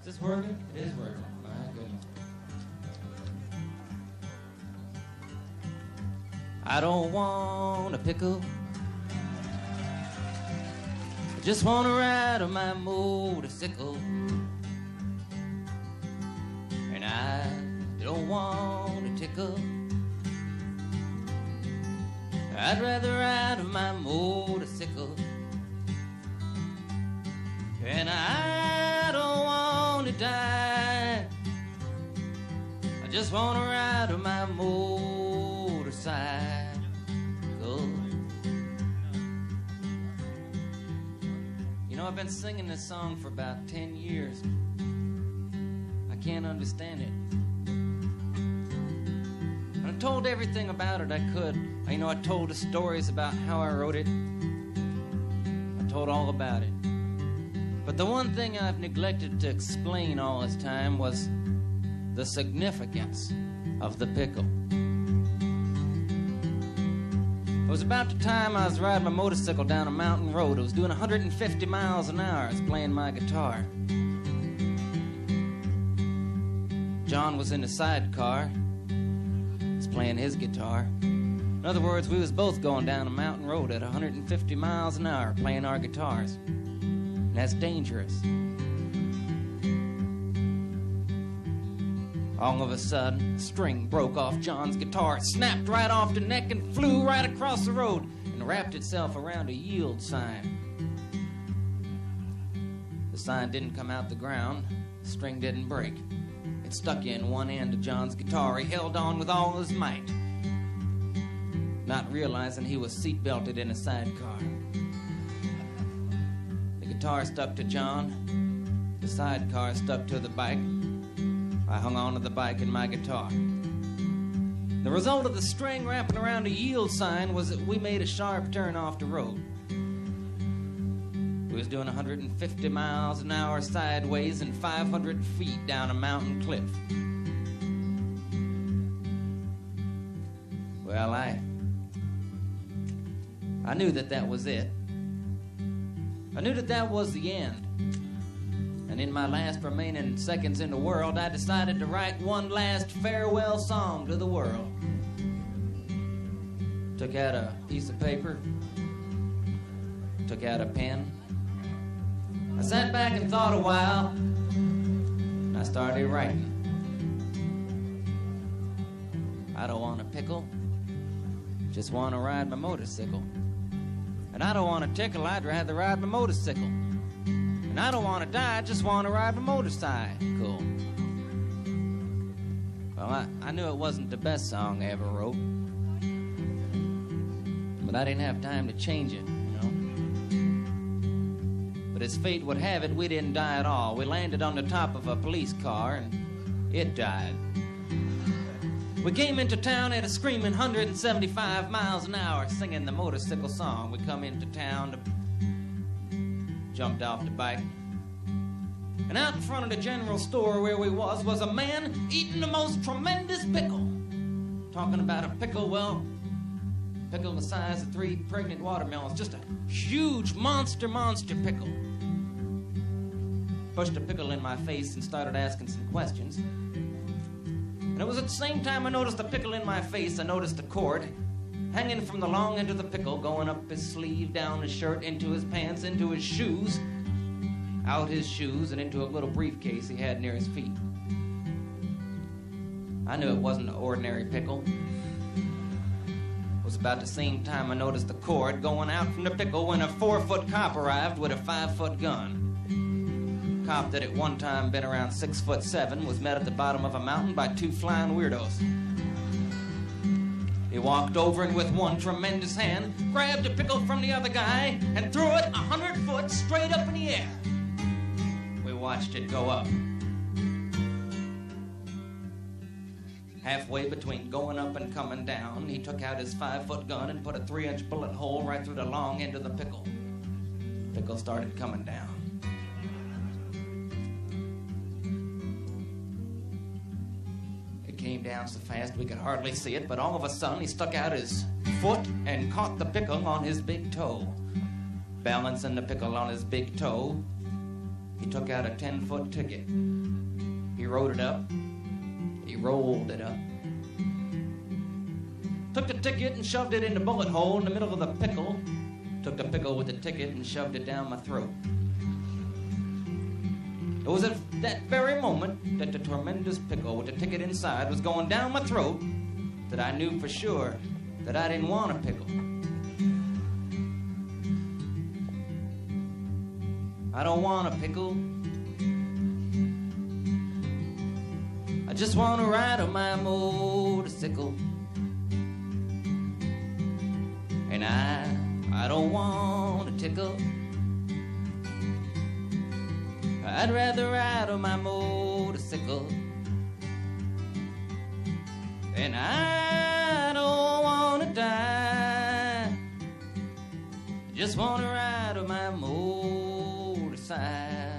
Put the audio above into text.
this working? It is working. My goodness. I don't want a pickle. I just want to ride on my motorcycle. And I don't want a tickle. I'd rather ride on my motorcycle. And I don't want to die. I just want to ride on my motorcycle. You know, I've been singing this song for about 10 years. I can't understand it. And I told everything about it I could. You know, I told the stories about how I wrote it. I told all about it. But the one thing I've neglected to explain all this time was the significance of the pickle. It was about the time I was riding my motorcycle down a mountain road. I was doing 150 miles an hour. I was playing my guitar. John was in the sidecar. He was playing his guitar. In other words, we was both going down a mountain road at 150 miles an hour playing our guitars. And that's dangerous. All of a sudden, a string broke off John's guitar. It snapped right off the neck and flew right across the road and wrapped itself around a yield sign. The sign didn't come out the ground. The string didn't break. It stuck in one end of John's guitar. He held on with all his might, not realizing he was seatbelted in a sidecar. The guitar stuck to John. The sidecar stuck to the bike. I hung on to the bike and my guitar. The result of the string wrapping around a yield sign was that we made a sharp turn off the road. We was doing 150 miles an hour sideways and 500 feet down a mountain cliff. Well, I knew that was it. I knew that was the end. And in my last remaining seconds in the world, I decided to write one last farewell song to the world. Took out a piece of paper, took out a pen. I sat back and thought a while, and I started writing. I don't want a pickle, just want to ride my motorcycle. And I don't want a tickle, I'd rather ride my motorcycle. And I don't want to die, I just want to ride my motorcycle. Well, I knew it wasn't the best song I ever wrote. But I didn't have time to change it, you know. But as fate would have it, we didn't die at all. We landed on the top of a police car, and it died. We came into town at a screaming 175 miles an hour, singing the motorcycle song. We come into town, jumped off the bike, and out in front of the general store where we was a man eating the most tremendous pickle. Talking about a pickle, well, pickle the size of 3 pregnant watermelons, just a huge monster pickle. Pushed a pickle in my face and started asking some questions. And it was at the same time I noticed the pickle in my face, I noticed the cord hanging from the long end of the pickle, going up his sleeve, down his shirt, into his pants, into his shoes, out his shoes, and into a little briefcase he had near his feet. I knew it wasn't an ordinary pickle. It was about the same time I noticed the cord going out from the pickle when a 4-foot cop arrived with a 5-foot gun. A cop that at one time been around 6'7" was met at the bottom of a mountain by 2 flying weirdos. He walked over and with one tremendous hand grabbed a pickle from the other guy and threw it 100 foot straight up in the air. We watched it go up. Halfway between going up and coming down, he took out his 5-foot gun and put a 3-inch bullet hole right through the long end of the pickle. The pickle started coming down. Came down so fast we could hardly see it, but all of a sudden he stuck out his foot and caught the pickle on his big toe. Balancing the pickle on his big toe, he took out a 10-foot ticket. He rode it up. He rolled it up. Took the ticket and shoved it in the bullet hole in the middle of the pickle. Took the pickle with the ticket and shoved it down my throat. It was at that very moment that the tremendous pickle with the ticket inside was going down my throat that I knew for sure that I didn't want a pickle. I don't want a pickle. I just want to ride on my motorcycle. And I don't want a tickle. I'd rather ride on my motorcycle. And I don't want to die. I just want to ride on my motorcycle.